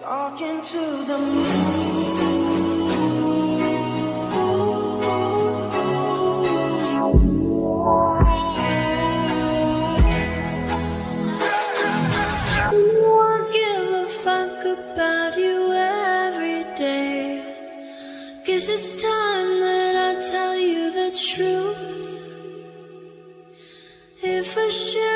Talking to the moon. I give a fuck about you every day. Guess it's time that I tell you the truth. If I share